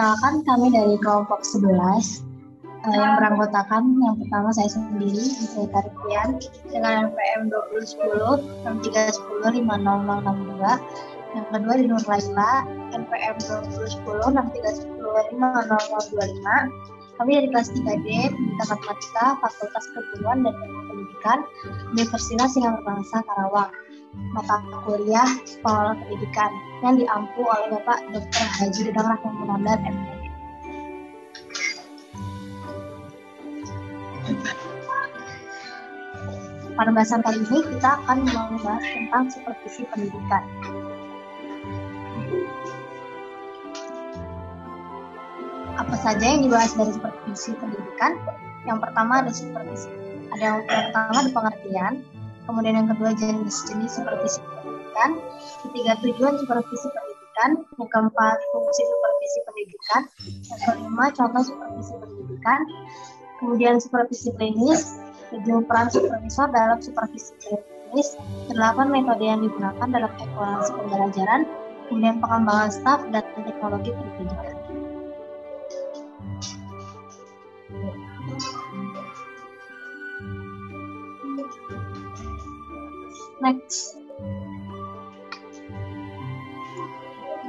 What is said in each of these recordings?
Perkenalkan, kami dari kelompok 11 yang beranggotakan yang pertama saya sendiri, Zeta Ripian, dengan NPM 2010 6310 50062. Yang kedua di Nur Laila, NPM 2010 6310 50025. Kami dari kelas 3D, Bidang Matematika, Fakultas Keguruan dan Ilmu Pendidikan, Universitas Singapura Karawang. Mata kuliah Pengelola Pendidikan yang diampu oleh Bapak Dr. Haji Dedang Rahman Munandar, MPD. Pada bahasan kali ini kita akan membahas tentang supervisi pendidikan. Apa saja yang dibahas dari supervisi pendidikan? Yang pertama ada supervisi. Yang pertama ada pengertian. Kemudian yang kedua jenis-jenis supervisi pendidikan, ketiga tujuan supervisi pendidikan, yang keempat fungsi supervisi pendidikan, yang kelima contoh supervisi pendidikan, kemudian supervisi klinis, 7 peran supervisor dalam supervisi klinis, 8 metode yang digunakan dalam evaluasi pembelajaran, kemudian pengembangan staf dan teknologi pendidikan. Next.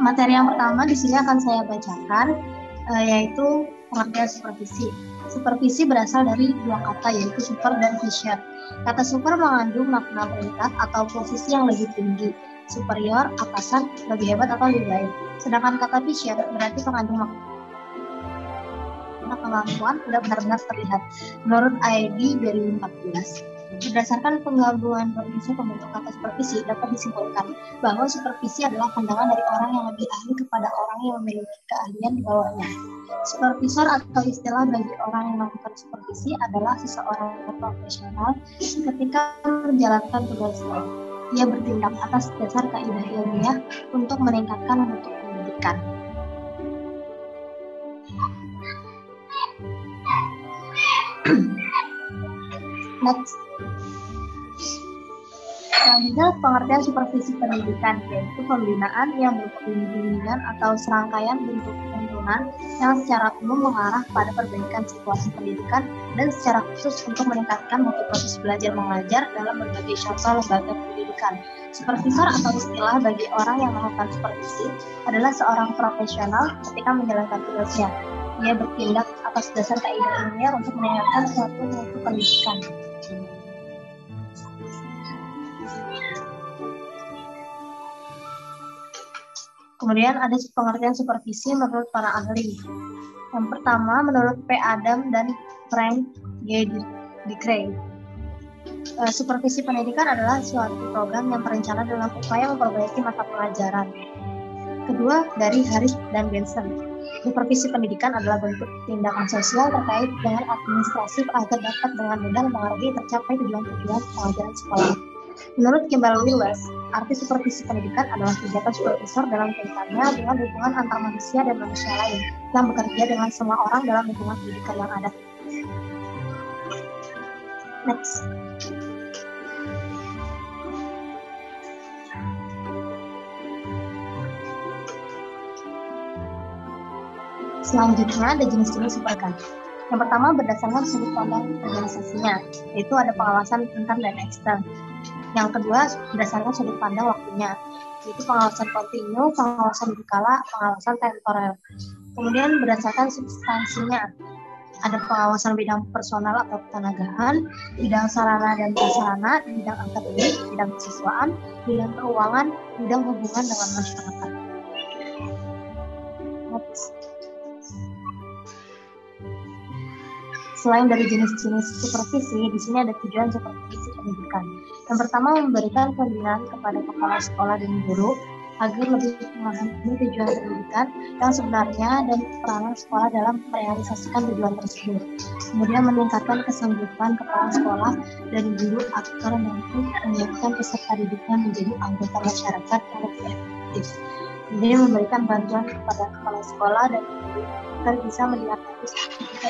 Materi yang pertama di sini akan saya bacakan, yaitu pengertian supervisi. Supervisi berasal dari dua kata, yaitu super dan vision. Kata super mengandung makna peringkat atau posisi yang lebih tinggi, superior, atasan, lebih hebat atau lebih baik. Sedangkan kata vision berarti mengandung makna kemampuan sudah benar-benar terlihat. Menurut ID 2014. Berdasarkan penggabungan definisi pembentuk kata supervisi, dapat disimpulkan bahwa supervisi adalah pandangan dari orang yang lebih ahli kepada orang yang memiliki keahlian di bawahnya. Supervisor atau istilah bagi orang yang melakukan supervisi adalah seseorang profesional ketika menjalankan tugasnya. Ia bertindak atas dasar kaidah ilmiah untuk meningkatkan mutu pendidikan. Next. Selanjutnya, pengertian supervisi pendidikan, yaitu pembinaan yang berupa bimbingan atau serangkaian bentuk tuntunan yang secara umum mengarah pada perbaikan situasi pendidikan dan secara khusus untuk meningkatkan mutu proses belajar mengajar dalam berbagai contoh lembaga pendidikan. Supervisor atau istilah bagi orang yang melakukan supervisi adalah seorang profesional ketika menjalankan tugasnya. Ia bertindak atas dasar kaidah ilmiah untuk meningkatkan suatu mutu pendidikan. Kemudian ada pengertian supervisi menurut para ahli. Yang pertama, menurut P. Adam dan Frank G. Dicray. Supervisi pendidikan adalah suatu program yang terencana dalam upaya memperbaiki mata pelajaran. Kedua, dari Harris dan Benson. Supervisi pendidikan adalah bentuk tindakan sosial terkait dengan administratif agar dapat dengan mudah mengaruhi tercapai tujuan-tujuan pelajaran sekolah. Menurut Kimball Willis, arti supervisi pendidikan adalah kegiatan supervisor dalam kaitannya dengan hubungan antar manusia dan manusia lain yang bekerja dengan semua orang dalam lingkungan pendidikan yang ada. Next. Selanjutnya ada jenis-jenis supervisi. Yang pertama berdasarkan sudut pandang organisasinya, yaitu ada pengawasan intern dan ekstern. Yang kedua berdasarkan sudut pandang waktunya, yaitu pengawasan kontinu, pengawasan berkala, pengawasan temporer. Kemudian berdasarkan substansinya, ada pengawasan bidang personal atau ketenagaan, bidang sarana dan prasarana, bidang akademik, bidang kesiswaan, bidang keuangan, bidang hubungan dengan masyarakat. Next. Selain dari jenis-jenis supervisi, di sini ada tujuan supervisi pendidikan. Yang pertama, memberikan pembinaan kepada kepala sekolah dan guru agar lebih memahami tujuan pendidikan yang sebenarnya dan peranan sekolah dalam merealisasikan tujuan tersebut. Kemudian meningkatkan kesanggupan kepala sekolah dan guru agar mampu menyiapkan peserta didiknya menjadi anggota masyarakat yang lebih efektif. Kemudian memberikan bantuan kepada kepala sekolah dan guru agar bisa mendiagnosis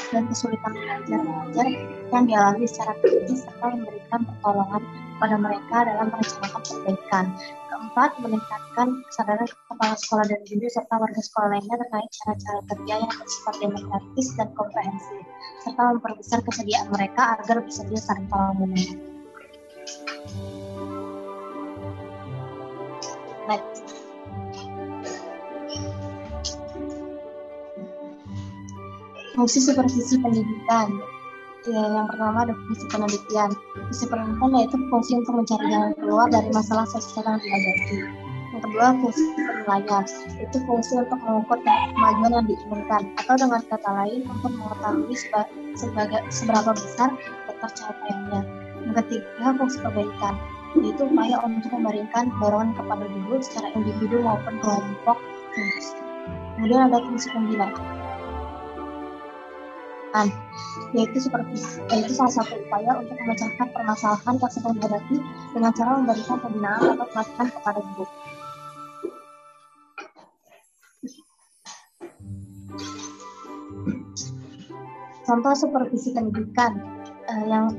dan kesulitan belajar mengajar yang dialami secara kritis serta memberikan pertolongan kepada mereka dalam merencanakan perbaikan. Keempat, meningkatkan kesadaran kepala sekolah dan guru serta warga sekolah lainnya terkait cara-cara kerja yang bersifat demokratis dan komprehensif, serta memperbesar kesediaan mereka agar bersedia saling tolong-menolong. Next. Fungsi supervisi pendidikan. Yang pertama ada fungsi penelitian. Fungsi penelitian yaitu fungsi untuk mencari jalan keluar dari masalah sosial yang dihadapi. Yang kedua, fungsi penilaian. Itu fungsi untuk mengukur kemajuan yang diinginkan, atau dengan kata lain untuk mengetahui seberapa besar tercapaiannya. Yang ketiga, fungsi perbaikan, yaitu upaya untuk memberikan dorongan kepada guru secara individu maupun kelompok. Kemudian ada fungsi pembinaan, yaitu salah satu upaya untuk memecahkan permasalahan yang sedang dihadapi dengan cara memberikan pembinaan atau pelatihan kepada guru. Contoh supervisi pendidikan yang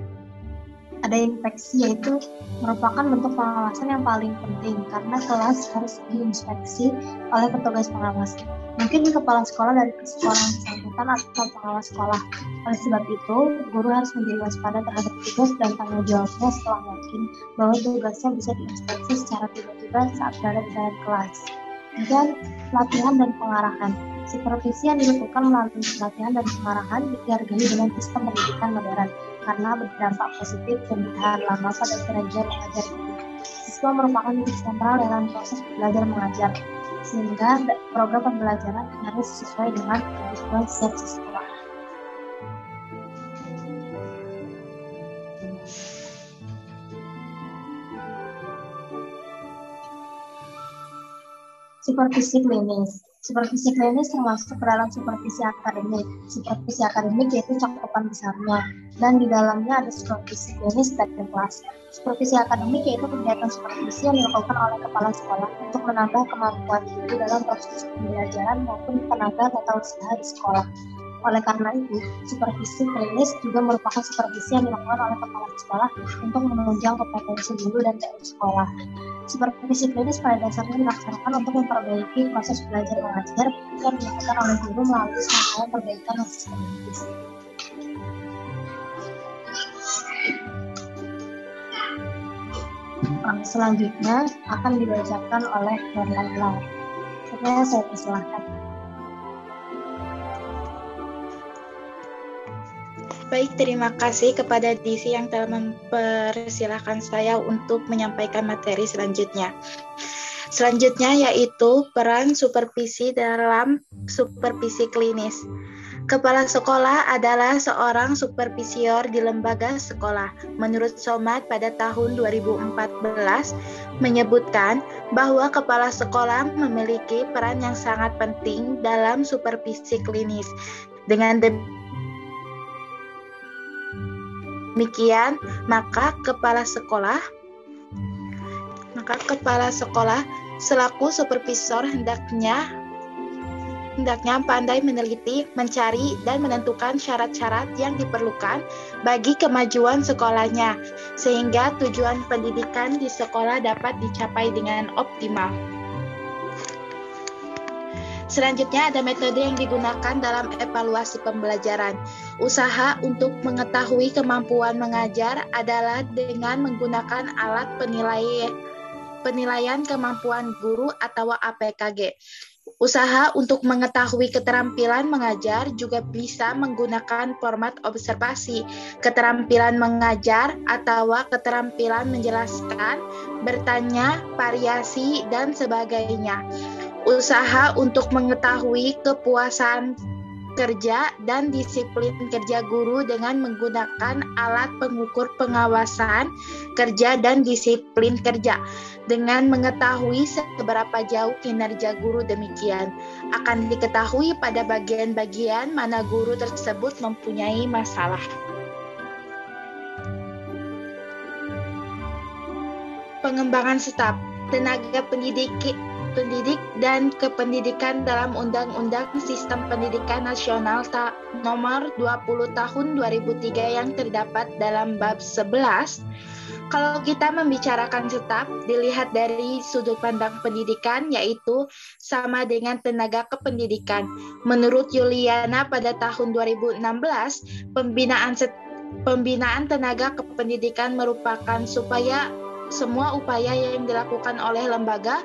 ada infeksi, yaitu merupakan bentuk pengawasan yang paling penting karena kelas harus diinspeksi oleh petugas pengawas. Mungkin kepala sekolah dari sekolah yang bersangkutan atau pengawas sekolah. Oleh sebab itu, guru harus menjadi waspada terhadap tugas dan tanggung jawabnya setelah yakin bahwa tugasnya bisa diinspeksi secara tiba-tiba saat berada di dalam kelas. Dan pelatihan dan pengarahan. Supervisi yang dilakukan melalui pelatihan dan pengarahan dihargai dengan sistem pendidikan modern karena berdampak positif dan bertahan lama pada kinerja mengajar guru. Siswa merupakan titik sentral dalam proses belajar mengajar, sehingga program pembelajaran harus sesuai dengan kebutuhan setiap siswa. Supervisi klinis. Supervisi klinis termasuk ke dalam supervisi akademik. Supervisi akademik yaitu cakupan besarnya, dan di dalamnya ada supervisi klinis dan kelas. Supervisi akademik yaitu kegiatan supervisi yang dilakukan oleh kepala sekolah untuk menambah kemampuan guru dalam proses pembelajaran maupun tenaga tata usaha di sekolah. Oleh karena itu, supervisi klinis juga merupakan supervisi yang dilakukan oleh kepala sekolah untuk menunjang kompetensi guru dan TU sekolah. Supervisi klinis pada dasarnya dilaksanakan untuk memperbaiki proses belajar mengajar yang dilakukan oleh guru melalui serangkaian perbaikan yang sistematis. Selanjutnya akan dibacakan oleh Laila. Saya persilahkan. Baik, terima kasih kepada Disi yang telah mempersilahkan saya untuk menyampaikan materi selanjutnya. Selanjutnya yaitu peran supervisi dalam supervisi klinis. Kepala sekolah adalah seorang supervisor di lembaga sekolah. Menurut Somad pada tahun 2014 menyebutkan bahwa kepala sekolah memiliki peran yang sangat penting dalam supervisi klinis. Dengan demikian, maka kepala sekolah selaku supervisor hendaknya pandai meneliti, mencari, dan menentukan syarat-syarat yang diperlukan bagi kemajuan sekolahnya, sehingga tujuan pendidikan di sekolah dapat dicapai dengan optimal. Selanjutnya ada metode yang digunakan dalam evaluasi pembelajaran. Usaha untuk mengetahui kemampuan mengajar adalah dengan menggunakan alat penilaian kemampuan guru atau APKG. Usaha untuk mengetahui keterampilan mengajar juga bisa menggunakan format observasi, keterampilan mengajar atau keterampilan menjelaskan, bertanya, variasi, dan sebagainya. Usaha untuk mengetahui kepuasan kerja dan disiplin kerja guru dengan menggunakan alat pengukur pengawasan kerja dan disiplin kerja. Dengan mengetahui seberapa jauh kinerja guru demikian, akan diketahui pada bagian-bagian mana guru tersebut mempunyai masalah. Pengembangan staf. pendidik dan kependidikan dalam Undang-Undang Sistem Pendidikan Nasional Nomor 20 Tahun 2003 yang terdapat dalam bab 11. Kalau kita membicarakan staf, dilihat dari sudut pandang pendidikan, yaitu sama dengan tenaga kependidikan. Menurut Yuliana pada tahun 2016, pembinaan tenaga kependidikan merupakan semua upaya yang dilakukan oleh lembaga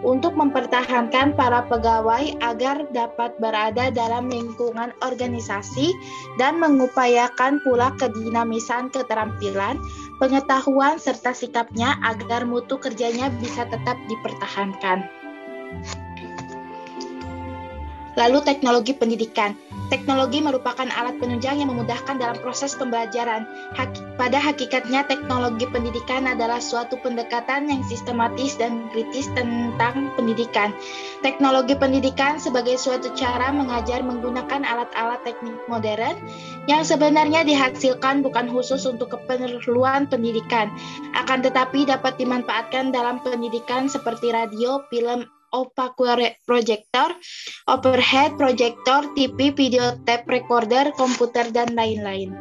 untuk mempertahankan para pegawai agar dapat berada dalam lingkungan organisasi dan mengupayakan pula kedinamisan keterampilan, pengetahuan, serta sikapnya agar mutu kerjanya bisa tetap dipertahankan. Lalu teknologi pendidikan. Teknologi merupakan alat penunjang yang memudahkan dalam proses pembelajaran. Pada hakikatnya, teknologi pendidikan adalah suatu pendekatan yang sistematis dan kritis tentang pendidikan. Teknologi pendidikan sebagai suatu cara mengajar menggunakan alat-alat teknik modern yang sebenarnya dihasilkan bukan khusus untuk keperluan pendidikan, akan tetapi dapat dimanfaatkan dalam pendidikan seperti radio, film, opaque projector, overhead projector, TV, video tape recorder, komputer, dan lain-lain.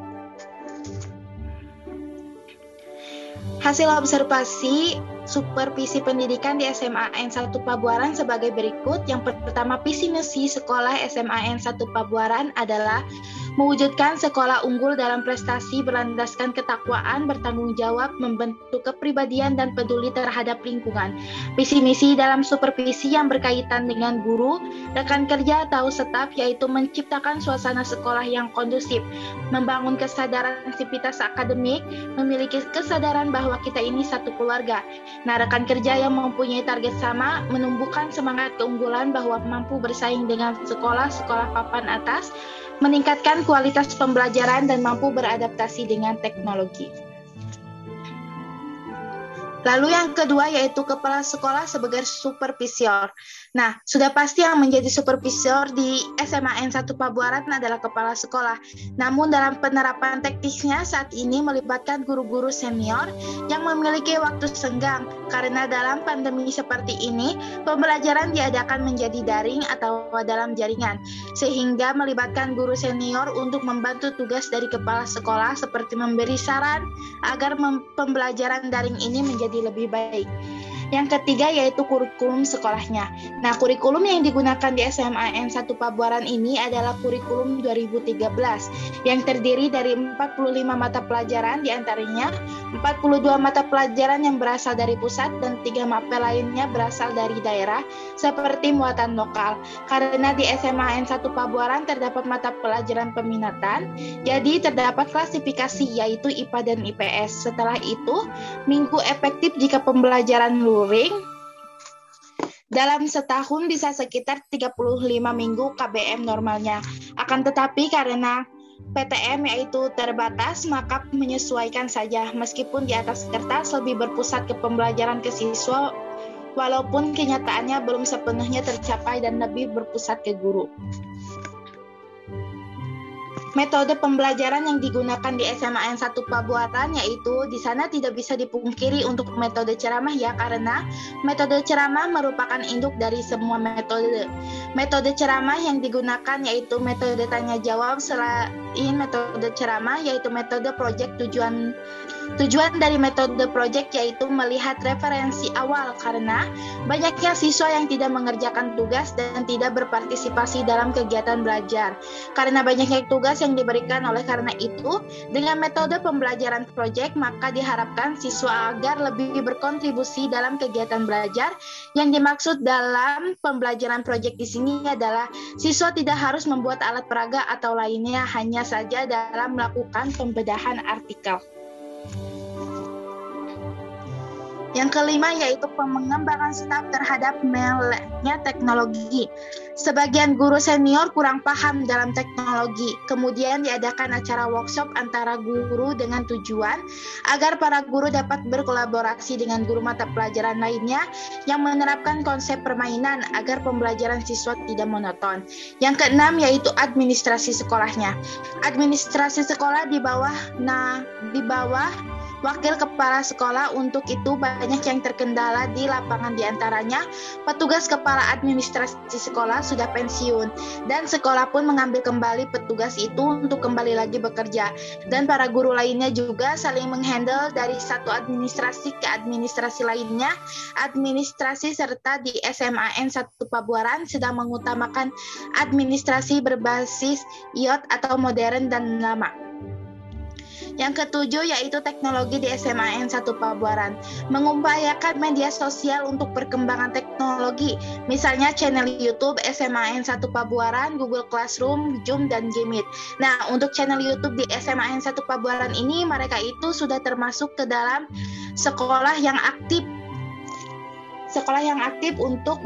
Hasil observasi supervisi pendidikan di SMA N1 Pabuaran sebagai berikut. Yang pertama, visi misi sekolah SMA N1 Pabuaran adalah mewujudkan sekolah unggul dalam prestasi berlandaskan ketakwaan, bertanggung jawab, membentuk kepribadian, dan peduli terhadap lingkungan. Visi misi dalam supervisi yang berkaitan dengan guru, rekan kerja atau staf, yaitu menciptakan suasana sekolah yang kondusif, membangun kesadaran sivitas akademik, memiliki kesadaran bahwa kita ini satu keluarga. Nah, rekan kerja yang mempunyai target sama, menumbuhkan semangat keunggulan bahwa mampu bersaing dengan sekolah-sekolah papan atas, meningkatkan kualitas pembelajaran dan mampu beradaptasi dengan teknologi. Lalu yang kedua yaitu kepala sekolah sebagai supervisor. Nah, sudah pasti yang menjadi supervisor di SMA N1 Pabuaran adalah kepala sekolah. Namun dalam penerapan teknisnya saat ini melibatkan guru-guru senior yang memiliki waktu senggang. Karena dalam pandemi seperti ini, pembelajaran diadakan menjadi daring atau dalam jaringan. Sehingga melibatkan guru senior untuk membantu tugas dari kepala sekolah seperti memberi saran agar pembelajaran daring ini menjadi lebih baik. Yang ketiga yaitu kurikulum sekolahnya. Nah, kurikulum yang digunakan di SMA N1 Pabuaran ini adalah kurikulum 2013 yang terdiri dari 45 mata pelajaran, diantaranya 42 mata pelajaran yang berasal dari pusat dan 3 mapel lainnya berasal dari daerah seperti muatan lokal. Karena di SMA N1 Pabuaran terdapat mata pelajaran peminatan, jadi terdapat klasifikasi yaitu IPA dan IPS. Setelah itu, minggu efektif jika pembelajaran luring dalam setahun bisa sekitar 35 minggu KBM normalnya. Akan tetapi karena PTM yaitu terbatas, maka menyesuaikan saja meskipun di atas kertas lebih berpusat ke pembelajaran ke siswa walaupun kenyataannya belum sepenuhnya tercapai dan lebih berpusat ke guru. Metode pembelajaran yang digunakan di SMA N1 Pabuaran yaitu di sana tidak bisa dipungkiri untuk metode ceramah ya, karena metode ceramah merupakan induk dari semua metode. Metode ceramah yang digunakan yaitu metode tanya jawab. Selain metode ceramah yaitu metode proyek, Tujuan dari metode proyek yaitu melihat referensi awal karena banyaknya siswa yang tidak mengerjakan tugas dan tidak berpartisipasi dalam kegiatan belajar. Karena banyaknya tugas yang diberikan, oleh karena itu, dengan metode pembelajaran proyek maka diharapkan siswa agar lebih berkontribusi dalam kegiatan belajar. Yang dimaksud dalam pembelajaran proyek di sini adalah siswa tidak harus membuat alat peraga atau lainnya, hanya saja dalam melakukan pembedahan artikel. Yang kelima yaitu pengembangan staf terhadap meleknya teknologi. Sebagian guru senior kurang paham dalam teknologi. Kemudian diadakan acara workshop antara guru dengan tujuan agar para guru dapat berkolaborasi dengan guru mata pelajaran lainnya yang menerapkan konsep permainan agar pembelajaran siswa tidak monoton. Yang keenam yaitu administrasi sekolahnya. Administrasi sekolah di bawah wakil kepala sekolah. Untuk itu banyak yang terkendala di lapangan, diantaranya petugas kepala administrasi sekolah sudah pensiun dan sekolah pun mengambil kembali petugas itu untuk kembali lagi bekerja, dan para guru lainnya juga saling menghandle dari satu administrasi ke administrasi lainnya. Administrasi serta di SMAN 1 Pabuaran sedang mengutamakan administrasi berbasis IoT atau modern dan lama. Yang ketujuh yaitu teknologi di SMAN 1 Pabuaran. Mengupayakan media sosial untuk perkembangan teknologi, misalnya channel YouTube SMAN 1 Pabuaran, Google Classroom, Zoom, dan Gmeet. Nah, untuk channel YouTube di SMAN 1 Pabuaran ini, mereka itu sudah termasuk ke dalam sekolah yang aktif untuk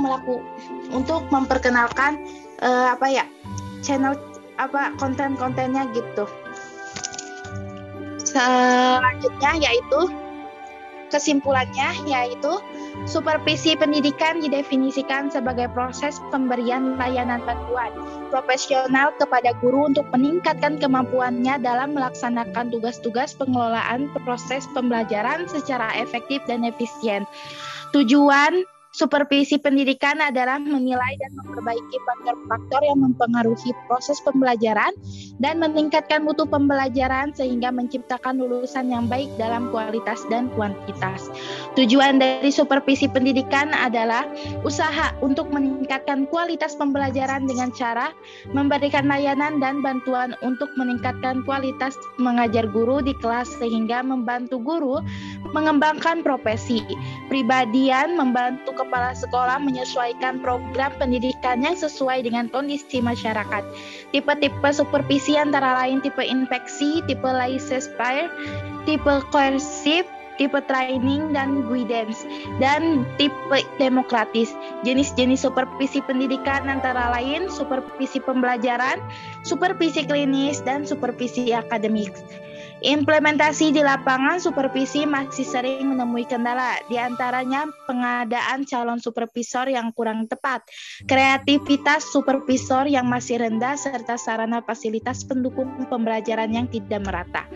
memperkenalkan channel konten-kontennya gitu. Selanjutnya yaitu kesimpulannya yaitu supervisi pendidikan didefinisikan sebagai proses pemberian layanan bantuan profesional kepada guru untuk meningkatkan kemampuannya dalam melaksanakan tugas-tugas pengelolaan proses pembelajaran secara efektif dan efisien. Tujuan supervisi pendidikan adalah menilai dan memperbaiki faktor-faktor yang mempengaruhi proses pembelajaran dan meningkatkan mutu pembelajaran sehingga menciptakan lulusan yang baik dalam kualitas dan kuantitas. Tujuan dari supervisi pendidikan adalah usaha untuk meningkatkan kualitas pembelajaran dengan cara memberikan layanan dan bantuan untuk meningkatkan kualitas mengajar guru di kelas sehingga membantu guru mengembangkan profesi. Pribadian membantu kepala sekolah menyesuaikan program pendidikan yang sesuai dengan kondisi masyarakat. Tipe-tipe supervisi antara lain tipe infeksi, tipe laissez-faire, tipe koersif, tipe training dan guidance, dan tipe demokratis. Jenis-jenis supervisi pendidikan antara lain supervisi pembelajaran, supervisi klinis, dan supervisi akademik. Implementasi di lapangan supervisi masih sering menemui kendala, di antaranya pengadaan calon supervisor yang kurang tepat, kreativitas supervisor yang masih rendah, serta sarana fasilitas pendukung pembelajaran yang tidak merata.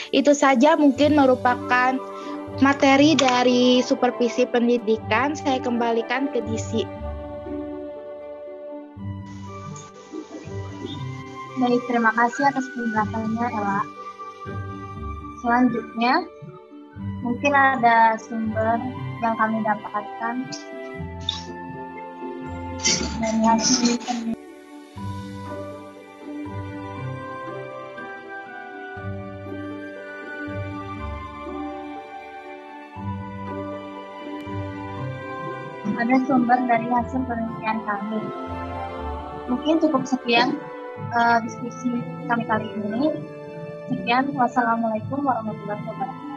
Itu saja mungkin merupakan materi dari supervisi pendidikan. Saya kembalikan ke Disi. Baik, terima kasih atas penjelasannya, Ella. Selanjutnya, mungkin ada sumber yang kami dapatkan dari hasil penelitian. Ada sumber dari hasil penelitian kami. Mungkin cukup sekian diskusi kami kali ini. Sekian, wassalamualaikum warahmatullahi wabarakatuh.